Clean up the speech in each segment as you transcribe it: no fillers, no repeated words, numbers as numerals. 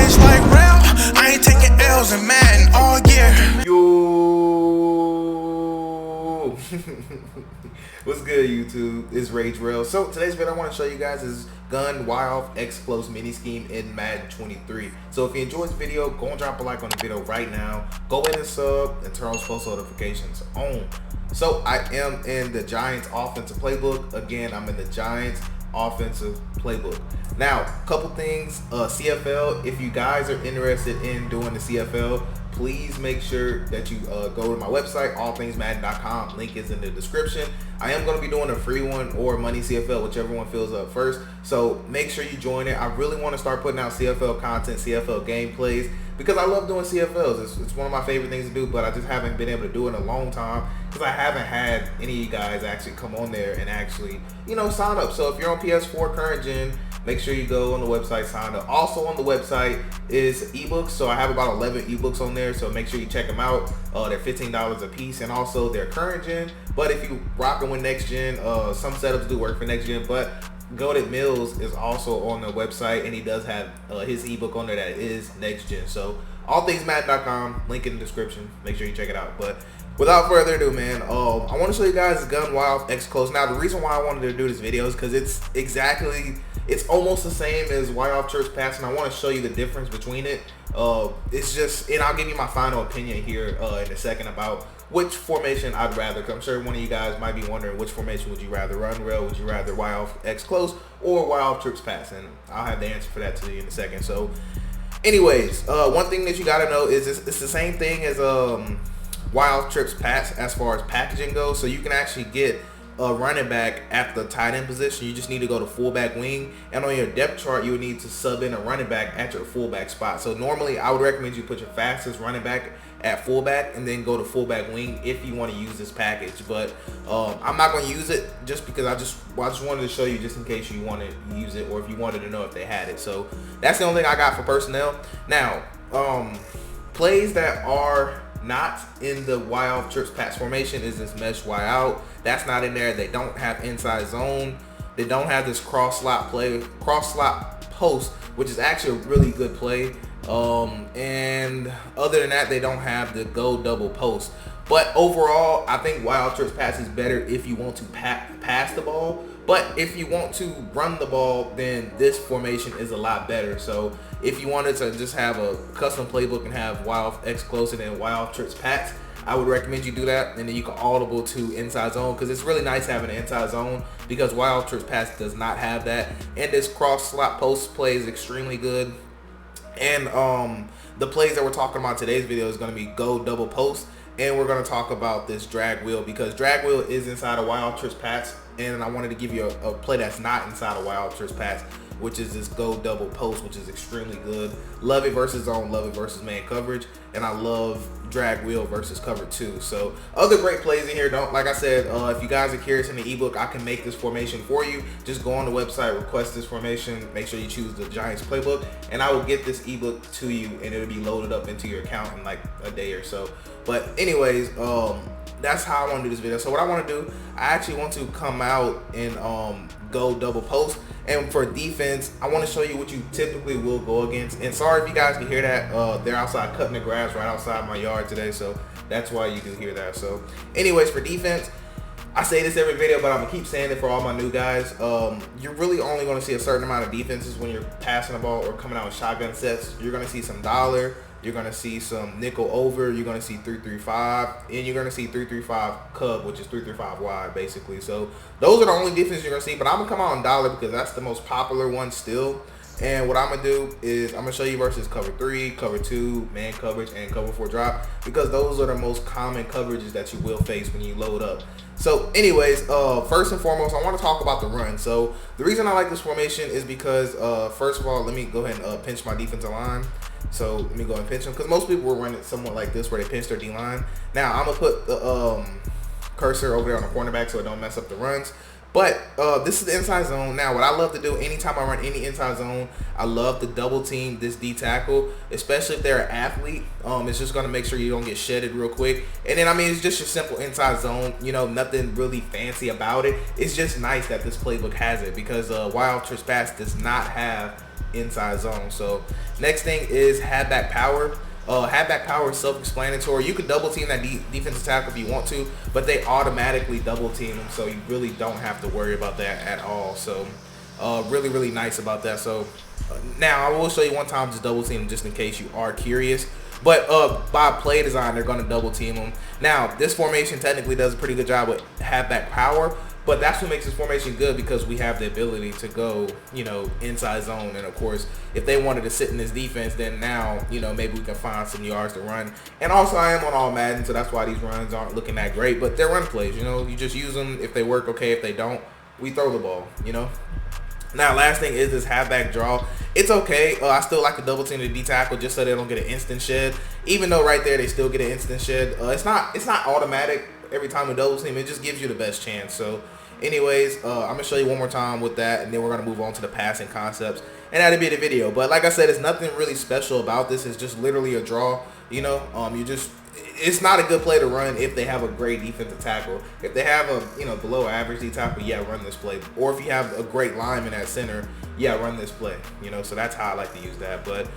rage like real. I ain't taking L's in Madden all year. Yo. What's good, YouTube? It's Rage Rail. So today's video I want to show you guys is gun Y-Off X Close mini scheme in Madden 23. So if you enjoyed this video, go and drop a like on the video right now. Go in and sub and turn on post notifications on. So I am in the Giants offensive playbook. Again, I'm in the Giants offensive playbook. Now, a couple things. CFL, if you guys are interested in doing the CFL, please make sure that you go to my website, allthingsmadden.com. Link is in the description. I am going to be doing a free one or money CFL, whichever one fills up first. So make sure you join it. I really want to start putting out CFL content, CFL gameplays, because I love doing CFLs. It's one of my favorite things to do, but I just haven't been able to do it in a long time because I haven't had any of you guys actually come on there and actually, you know, sign up. So if you're on PS4 current gen, make sure you go on the website, sign up. Also on the website is eBooks. So I have about 11 eBooks on there. So make sure you check them out. They're $15 a piece, and also they're current gen. But if you rocking with next gen, some setups do work for next gen. But Goated Mills is also on the website, and he does have his ebook on there that is next gen. So allthingsmadden.com, link in the description. Make sure you check it out. But without further ado, man, I want to show you guys gun Y-Off X Close. Now, the reason why I wanted to do this video is because it's almost the same as Y-Off Church Pass, and I want to show you the difference between it. It's just, and I'll give you my final opinion here in a second about which formation I'd rather, because I'm sure one of you guys might be wondering which formation would you rather run, Rail? Would you rather Y-Off X Close or Y-Off Church Pass? And I'll have the answer for that to you in a second. So anyways, one thing that you got to know is it's the same thing as Y-Off Trips Pass as far as packaging goes. So you can actually get a running back at the tight end position. You just need to go to fullback wing, and on your depth chart you would need to sub in a running back at your fullback spot. So normally I would recommend you put your fastest running back at fullback and then go to fullback wing if you want to use this package. But I'm not going to use it just because I just wanted to show you just in case you wanted to use it or if you wanted to know if they had it. So that's the only thing I got for personnel. Now, plays that are not in the Y-Off Trips Pass formation is this mesh Y out. That's not in there. They don't have inside zone. They don't have this cross slot post, which is actually a really good play. And other than that, they don't have the go double post. But overall, I think Y-Off Trips Pass is better if you want to pass the ball. But if you want to run the ball, then this formation is a lot better. So if you wanted to just have a custom playbook and have Y-Off X Close and then Y-Off Trips Pass, I would recommend you do that. And then you can audible to inside zone, because it's really nice having an inside zone because Y-Off Trips Pass does not have that. And this cross slot post play is extremely good. And the plays that we're talking about today's video is going to be go double post, and we're going to talk about this drag wheel because drag wheel is inside of Y-Off Trips Pass, and I wanted to give you a play that's not inside of Y-Off Trips Pass, which is this go double post, which is extremely good. Love it versus zone, love it versus man coverage, and I love drag wheel versus cover 2. So other great plays in here. Like I said, if you guys are curious in the ebook, I can make this formation for you. Just go on the website, request this formation, make sure you choose the Giants playbook, and I will get this ebook to you, and it'll be loaded up into your account in like a day or so. But anyways, that's how I want to do this video. So what I want to do, I actually want to come out and go double post. And for defense, I want to show you what you typically will go against. And sorry if you guys can hear that. They're outside cutting the grass right outside my yard today, so that's why you can hear that. So anyways, for defense, I say this every video, but I'm going to keep saying it for all my new guys. You're really only going to see a certain amount of defenses when you're passing the ball or coming out with shotgun sets. You're going to see some dollar. You're going to see some nickel over. You're going to see 3-3-5. And you're going to see 3-3-5 cub, which is 3-3-5 wide, basically. So those are the only defenses you're going to see. But I'm going to come out on dollar because that's the most popular one still. And what I'm going to do is I'm going to show you versus cover 3, cover 2, man coverage, and cover 4 drop, because those are the most common coverages that you will face when you load up. So anyways, first and foremost, I want to talk about the run. So the reason I like this formation is because, first of all, let me go ahead and pinch my defensive line. So let me go and pinch them, because most people will run it somewhat like this where they pinch their D-line. Now I'm going to put the cursor over there on the cornerback so it don't mess up the runs. But this is the inside zone. Now, what I love to do anytime I run any inside zone, I love to double team this D tackle, especially if they're an athlete. It's just going to make sure you don't get shedded real quick. And then, I mean, it's just your simple inside zone. You know, nothing really fancy about it. It's just nice that this playbook has it because Wild Trespass does not have inside zone. So next thing is halfback power. Halfback power is self-explanatory. You could double team that defensive tackle if you want to, but they automatically double team them, so you really don't have to worry about that at all. So really nice about that. So now I will show you one time just double team them just in case you are curious. But by play design, they're going to double team them. Now this formation technically does a pretty good job with halfback power, but that's what makes this formation good because we have the ability to go, you know, inside zone. And of course, if they wanted to sit in this defense, then now, you know, maybe we can find some yards to run. And also, I am on all Madden, so that's why these runs aren't looking that great. But they're run plays, you know. You just use them. If they work, okay. If they don't, we throw the ball, you know. Now, last thing is this halfback draw. It's okay. I still like to double team the D tackle just so they don't get an instant shed. Even though right there they still get an instant shed. It's not automatic every time we double team. It just gives you the best chance. So anyways, I'm going to show you one more time with that, and then we're going to move on to the passing concepts. And that'll be the video. But like I said, it's nothing really special about this. It's just literally a draw. You know, it's not a good play to run if they have a great defensive tackle. If they have a, you know, below average D tackle, yeah, run this play. Or if you have a great lineman at center, yeah, run this play. You know, so that's how I like to use that. But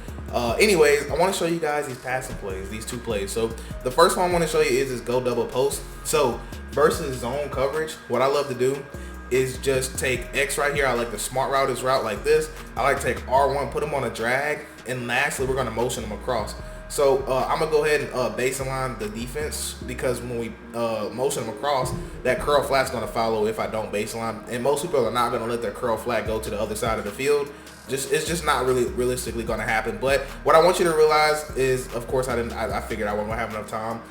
anyways, I want to show you guys these passing plays, these two plays. So the first one I want to show you is this go double post. So versus zone coverage, what I love to do is just take X right here. I like the smart route is route like this. I like to take R1, put them on a drag, and lastly, we're going to motion them across. So I'm going to go ahead and baseline the defense because when we motion them across, that curl flat's going to follow if I don't baseline. And most people are not going to let their curl flat go to the other side of the field. It's just not really realistically going to happen. But what I want you to realize is, of course, I figured I wasn't going to have enough time.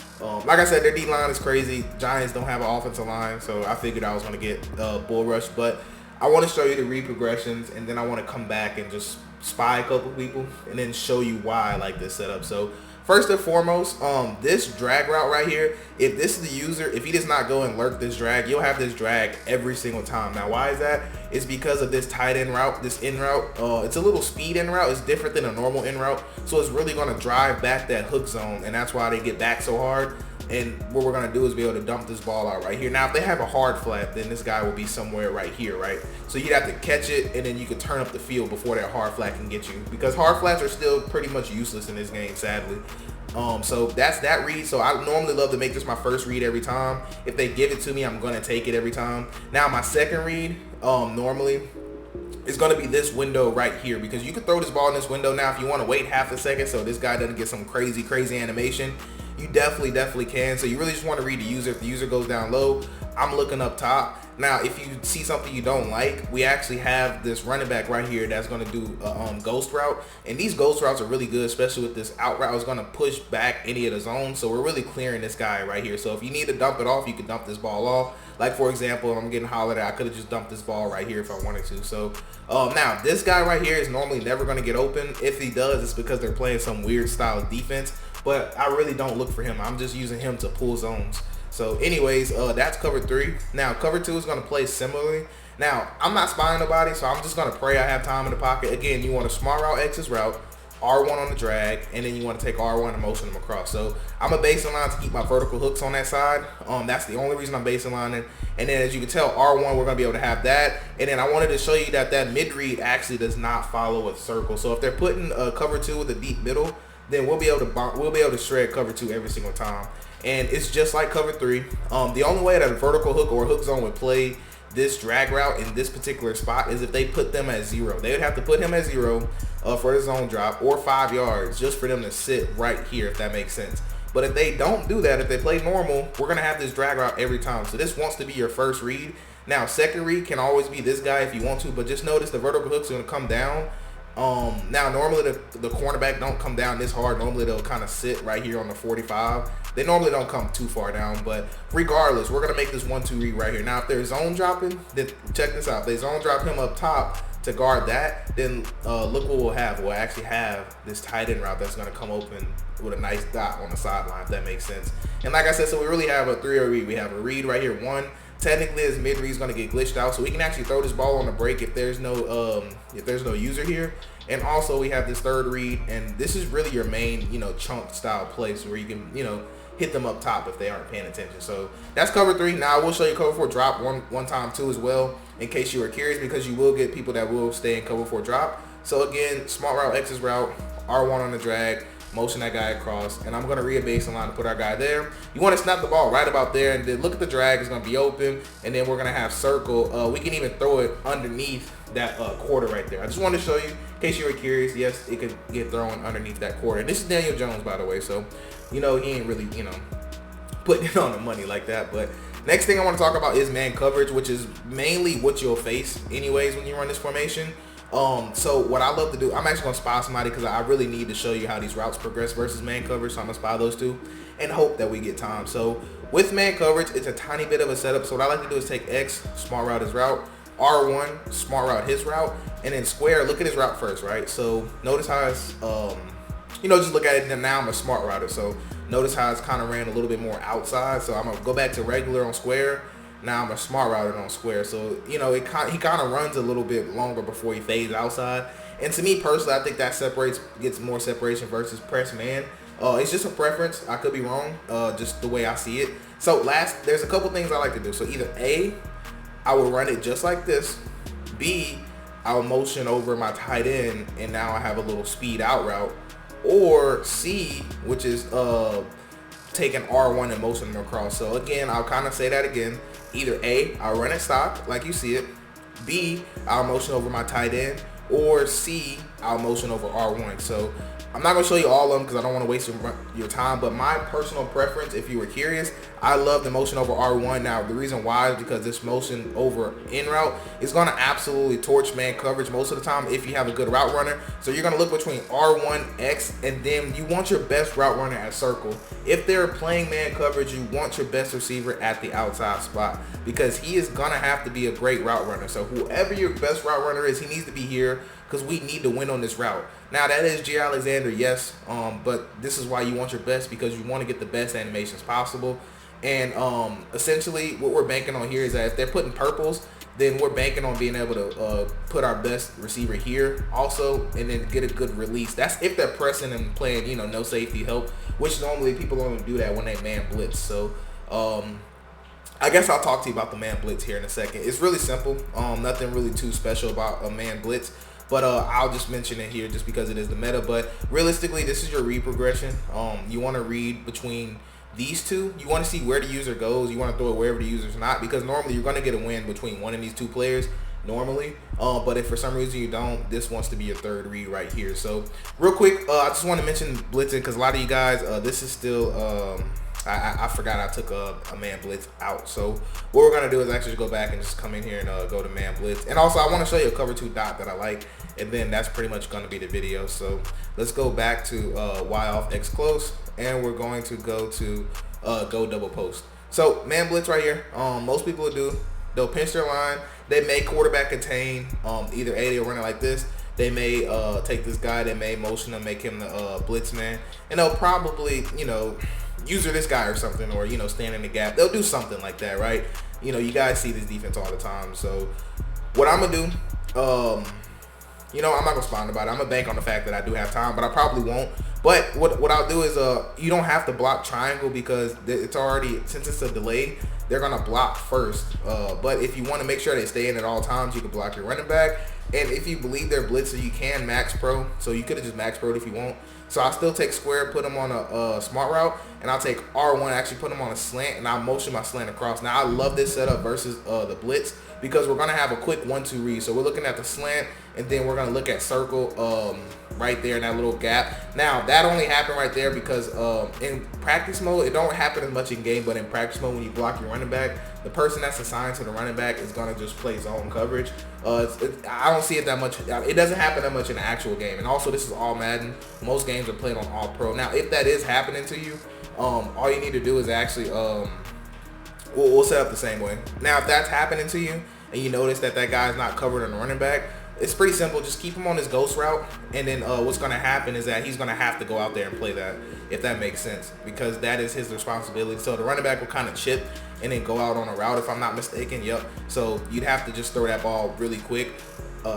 Like I said, their D line is crazy. Giants don't have an offensive line, so I figured I was going to get bull rush. But I want to show you the read progressions, and then I want to come back and just spy a couple people and then show you why I like this setup. So first and foremost, this drag route right here, if this is the user, if he does not go and lurk this drag, you'll have this drag every single time. Now, why is that? It's because of this tight end route, this in route. It's a little speed in route. It's different than a normal in route. So it's really going to drive back that hook zone, and that's why they get back so hard. And what we're going to do is be able to dump this ball out right here. Now, if they have a hard flat, then this guy will be somewhere right here, right? So you'd have to catch it, and then you could turn up the field before that hard flat can get you. Because hard flats are still pretty much useless in this game, sadly. So that's that read. So I normally love to make this my first read every time. If they give it to me, I'm going to take it every time. Now, my second read, normally, is going to be this window right here. Because you can throw this ball in this window now if you want to wait half a second so this guy doesn't get some crazy animation. You definitely can. So you really just want to read the user. If the user goes down low, I'm looking up top. Now, if you see something you don't like, we actually have this running back right here that's going to do a ghost route. And these ghost routes are really good, especially with this out route. It's going to push back any of the zones. So we're really clearing this guy right here. So if you need to dump it off, you can dump this ball off. Like, for example, if I'm getting hollered at, I could have just dumped this ball right here if I wanted to. So now, this guy right here is normally never going to get open. If he does, it's because they're playing some weird style of defense. But I really don't look for him. I'm just using him to pull zones. So anyways, that's cover 3. Now, cover 2 is going to play similarly. Now, I'm not spying nobody, so I'm just going to pray I have time in the pocket. Again, you want a smart route, X's route, R1 on the drag, and then you want to take R1 and motion them across. So I'm a baseline to keep my vertical hooks on that side. That's the only reason I'm baselining. And then as you can tell, R1, we're going to be able to have that. And then I wanted to show you that mid-read actually does not follow a circle. So if they're putting cover 2 with a deep middle, then we'll be able to shred cover 2 every single time. And it's just like cover 3. The only way that a vertical hook or a hook zone would play this drag route in this particular spot is if they put them at 0. They would have to put him at 0 for the zone drop, or 5 yards just for them to sit right here, if that makes sense. But if they don't do that, if they play normal, we're going to have this drag route every time. So this wants to be your first read. Now, second read can always be this guy if you want to, but just notice the vertical hook's going to come down. Now normally the cornerback don't come down this hard. Normally they'll kind of sit right here on the 45. They normally don't come too far down, but regardless, we're gonna make this 1-2 read right here. Now if they're zone dropping, then check this out. If they zone drop him up top to guard that, then look what we'll have. We'll actually have this tight end route that's gonna come open with a nice dot on the sideline, if that makes sense. And like I said, so we really have a 3 read. We have a read right here, 1, technically his mid read is going to get glitched out, so we can actually throw this ball on the break if there's no user here. And also we have this third read, and this is really your main, chunk style place where you can, hit them up top if they aren't paying attention. So that's cover 3. Now I will show you cover 4 drop one time too as well, in case you were curious, because you will get people that will stay in cover 4 drop. So again, smart route, X's route, R1 on the drag, motion that guy across, and I'm going to read a baseline to put our guy there. You want to snap the ball right about there, and then look at the drag. It's going to be open, and then we're going to have circle. We can even throw it underneath that quarter right there. I just wanted to show you, in case you were curious. Yes, it could get thrown underneath that quarter. And this is Daniel Jones, by the way, so he ain't really putting it on the money like that. But next thing I want to talk about is man coverage, which is mainly what you'll face anyways when you run this formation. So what I love to do, I'm actually going to spy somebody because I really need to show you how these routes progress versus man coverage. So I'm going to spy those two and hope that we get time. So with man coverage, it's a tiny bit of a setup. So what I like to do is take X, smart route his route, R1, smart route his route, and then square, look at his route first, right? So notice how it's, just look at it, and now I'm a smart router. So notice how it's kind of ran a little bit more outside. So I'm going to go back to regular on square. Now I'm a smart router on square. So, he kind of runs a little bit longer before he fades outside. And to me personally, I think that gets more separation versus press man. It's just a preference. I could be wrong, just the way I see it. So there's a couple things I like to do. So either A, I will run it just like this. B, I'll motion over my tight end, and now I have a little speed out route. Or C, which is taking R1 and motion them across. So again, I'll kind of say that again. Either A, I'll run it stock like you see it. B, I'll motion over my tight end. Or C, I'll motion over R1. So I'm not going to show you all of them because I don't want to waste your time. But my personal preference, if you were curious, I love the motion over R1. Now, the reason why is because this motion over in route is going to absolutely torch man coverage most of the time if you have a good route runner. So you're going to look between R1, X, and then you want your best route runner at circle. If they're playing man coverage, you want your best receiver at the outside spot because he is going to have to be a great route runner. So whoever your best route runner is, he needs to be here because we need to win on this route. Now, that is G. Alexander, yes, but this is why you want your best, because you want to get the best animations possible. And essentially, what we're banking on here is that if they're putting purples, then we're banking on being able to put our best receiver here also, and then get a good release. That's if they're pressing and playing, no safety help, which normally people only do that when they man blitz. So I guess I'll talk to you about the man blitz here in a second. It's really simple. Nothing really too special about a man blitz. But I'll just mention it here just because it is the meta. But realistically, this is your read progression. You want to read between these two. You want to see where the user goes. You want to throw it wherever the user's not, because normally you're going to get a win between one of these two players normally. But if for some reason you don't, this wants to be your third read right here. So real quick, I just want to mention blitzing because a lot of you guys, this is still... I forgot I took a man blitz out. So what we're gonna do is actually just go back and just come in here and go to man blitz. And also I want to show you a cover 2 dot that I like, and then that's pretty much gonna be the video. So let's go back to Y off X close, and we're going to go to go double post. So man blitz right here. Most people will do, they'll pinch their line. They may quarterback contain. Either A, they'll run it like this. They may take this guy. They may motion him, make him the blitz man, and they'll probably user this guy or something, or stand in the gap. They'll do something like that, right? You guys see this defense all the time. So what I'm gonna do, I'm not gonna spawn about it. I'm gonna bank on the fact that I do have time, but I probably won't. But what I'll do is you don't have to block triangle because it's already, since it's a delay, they're gonna block first. But if you want to make sure they stay in at all times, you can block your running back. And if you believe they're blitzer, you can max pro. So you could have just max pro'd if you want. So I'll still take square, put them on a smart route, and I'll take R1, actually put them on a slant, and I'll motion my slant across. Now I love this setup versus the blitz because we're gonna have a quick 1-2 read. So we're looking at the slant, and then we're gonna look at circle right there in that little gap. Now that only happened right there because in practice mode, it don't happen as much in game, but in practice mode, when you block your running back, the person that's assigned to the running back is gonna just play zone coverage. I don't see it that much. It doesn't happen that much in the actual game. And also, this is all Madden. Most games are played on all pro. Now, if that is happening to you, all you need to do is actually we'll set up the same way. Now, if that's happening to you and you notice that that guy's not covered on the running back, It's pretty simple. Just keep him on his ghost route, and then what's going to happen is that he's going to have to go out there and play that, if that makes sense, because that is his responsibility. So the running back will kind of chip and then go out on a route, if I'm not mistaken. Yep. So you'd have to just throw that ball really quick.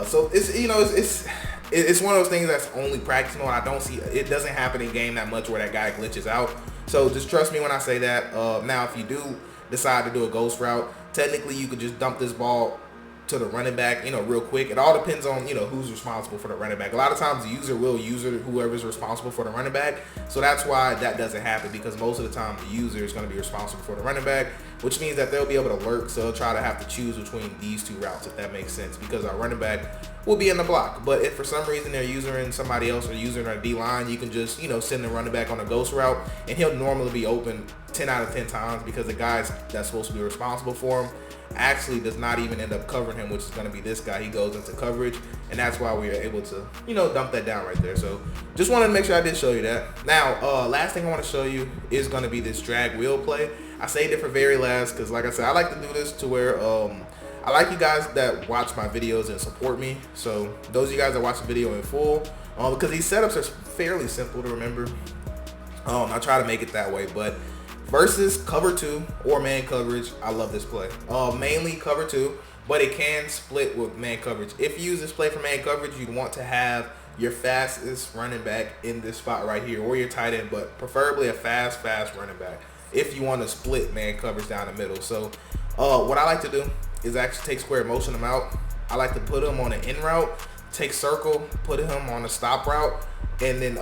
So it's, you know, it's one of those things that's only practice mode. I don't see it doesn't happen in game that much where that guy glitches out. So just trust me when I say that. Now, if you do decide to do a ghost route, technically you could just dump this ball to the running back, you know, real quick. It all depends on, you know, who's responsible for the running back. A lot of times the user will use whoever's responsible for the running back. So that's why that doesn't happen, because most of the time the user is going to be responsible for the running back, which means that they'll be able to lurk. So they'll try to have to choose between these two routes, if that makes sense, because our running back will be in the block. But if for some reason they're using somebody else or using our D-line, you can just, you know, send the running back on a ghost route, and he'll normally be open 10 out of 10 times, because the guys that's supposed to be responsible for him actually does not even end up covering him, which is going to be this guy. He goes into coverage, and that's why we are able to, you know, dump that down right there. So just wanted to make sure I did show you that. Now, last thing I want to show you is going to be this drag wheel play. I saved it for very last because, like I said, I like to do this to where I like you guys that watch my videos and support me. So those of you guys that watch the video in full, because these setups are fairly simple to remember, I try to make it that way. But versus cover 2 or man coverage, I love this play. Mainly cover 2, but it can split with man coverage. If you use this play for man coverage, you'd want to have your fastest running back in this spot right here, or your tight end, but preferably a fast running back if you want to split man coverage down the middle. So what I like to do is actually take square, motion him out. I like to put him on an in route, take circle, put him on a stop route, and then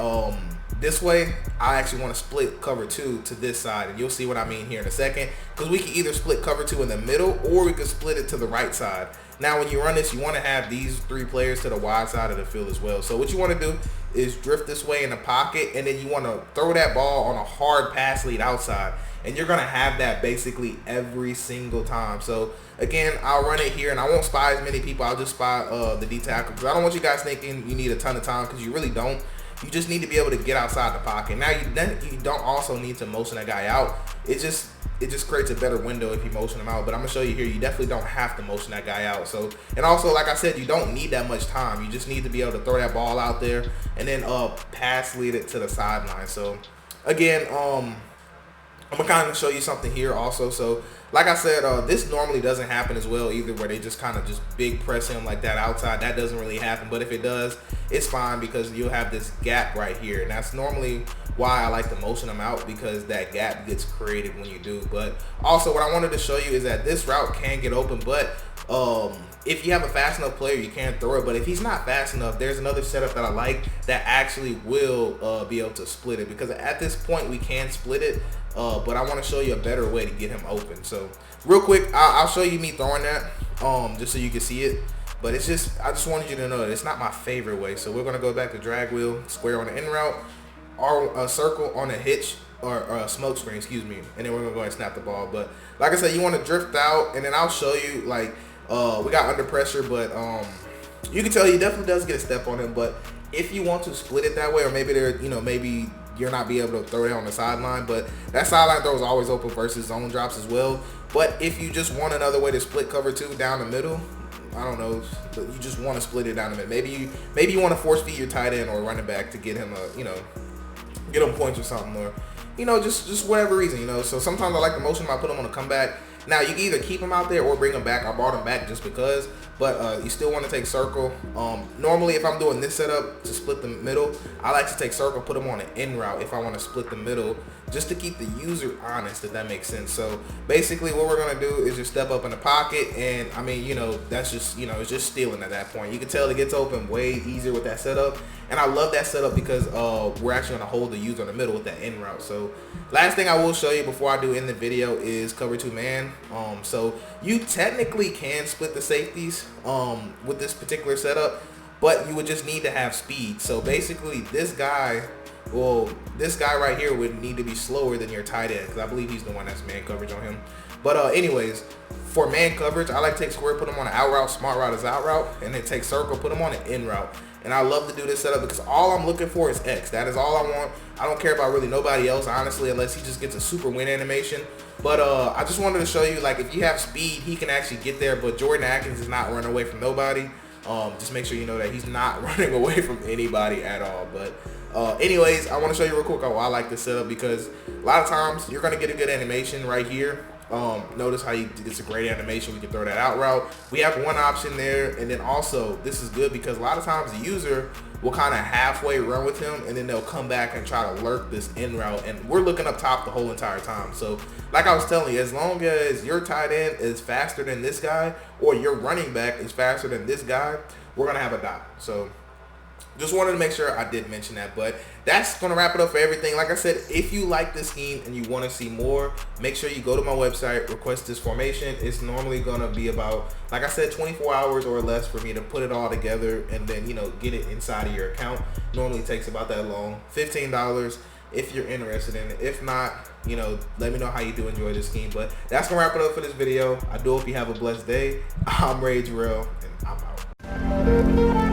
this way, I actually want to split cover 2 to this side, and you'll see what I mean here in a second, because we can either split cover 2 in the middle, or we can split it to the right side. Now, when you run this, you want to have these 3 players to the wide side of the field as well. So what you want to do is drift this way in the pocket, and then you want to throw that ball on a hard pass lead outside, and you're going to have that basically every single time. So again, I'll run it here, and I won't spy as many people. I'll just spy the D tackle, because I don't want you guys thinking you need a ton of time, because you really don't. You just need to be able to get outside the pocket. Now, you don't also need to motion that guy out. It just creates a better window if you motion him out. But I'm gonna show you here, you definitely don't have to motion that guy out. So, and also, like I said, you don't need that much time. You just need to be able to throw that ball out there and then pass lead it to the sideline. So again, I'm gonna kind of show you something here also. So like I said, this normally doesn't happen as well either, where they just kind of just big press him like that outside. That doesn't really happen, but if it does, it's fine, because you'll have this gap right here, and that's normally why I like to motion them out, because that gap gets created when you do. But also, what I wanted to show you is that this route can get open, but if you have a fast enough player, you can throw it. But if he's not fast enough, there's another setup that I like that actually will be able to split it, because at this point we can split it, but I want to show you a better way to get him open. So real quick, I'll show you me throwing that just so you can see it. But it's just, I just wanted you to know that it's not my favorite way. So we're going to go back to drag wheel, square on the in route, or a circle on a hitch, or a smoke screen, excuse me, and then we're going to go ahead and snap the ball. But like I said, you want to drift out, and then I'll show you, like, we got under pressure, but you can tell he definitely does get a step on him. But if you want to split it that way, or maybe there, you know, maybe you're not be able to throw it on the sideline, but that sideline throw is always open versus zone drops as well. But if you just want another way to split cover 2 down the middle, I don't know, but you just want to split it down the middle. Maybe you want to force feed your tight end or running back to get him a, you know, get him points or something, or, you know, just whatever reason, you know. So sometimes I like to motion him, I put him on a comeback. Now, you can either keep him out there or bring him back. I brought him back just because, but you still want to take circle. Normally, if I'm doing this setup to split the middle, I like to take circle, put him on an in route if I want to split the middle, just to keep the user honest, if that makes sense. So basically, what we're going to do is just step up in the pocket, and I mean, you know, that's just, you know, it's just stealing at that point. You can tell it gets open way easier with that setup, and I love that setup because we're actually going to hold the user in the middle with that in route. So last thing I will show you before I do end the video is cover 2 man. So you technically can split the safeties with this particular setup, but you would just need to have speed. So basically, this guy right here would need to be slower than your tight end, because I believe he's the one that's man coverage on him. But anyways, for man coverage, I like to take square, put him on an out route, smart route is out route, and then take circle, put him on an in route. And I love to do this setup because all I'm looking for is X. That is all I want. I don't care about really nobody else, honestly, unless he just gets a super win animation. But I just wanted to show you, like, if you have speed, he can actually get there. But Jordan Atkins does not run away from nobody. Just make sure you know that he's not running away from anybody at all. But anyways, I want to show you real quick how I like this setup, because a lot of times you're going to get a good animation right here. Notice how it's a great animation. We can throw that out route. We have one option there, and then also this is good because a lot of times the user will kind of halfway run with him, and then they'll come back and try to lurk this in route, and we're looking up top the whole entire time. So like I was telling you, as long as your tight end is faster than this guy, or your running back is faster than this guy, we're gonna have a dot. So just wanted to make sure I did mention that. But that's going to wrap it up for everything. Like I said, if you like this scheme and you want to see more, make sure you go to my website, request this formation. It's normally going to be about, like I said, 24 hours or less for me to put it all together and then, you know, get it inside of your account. Normally takes about that long. $15 if you're interested in it. If not, you know, let me know how you do enjoy this scheme. But that's going to wrap it up for this video. I do hope you have a blessed day. I'm Rage Real, and I'm out.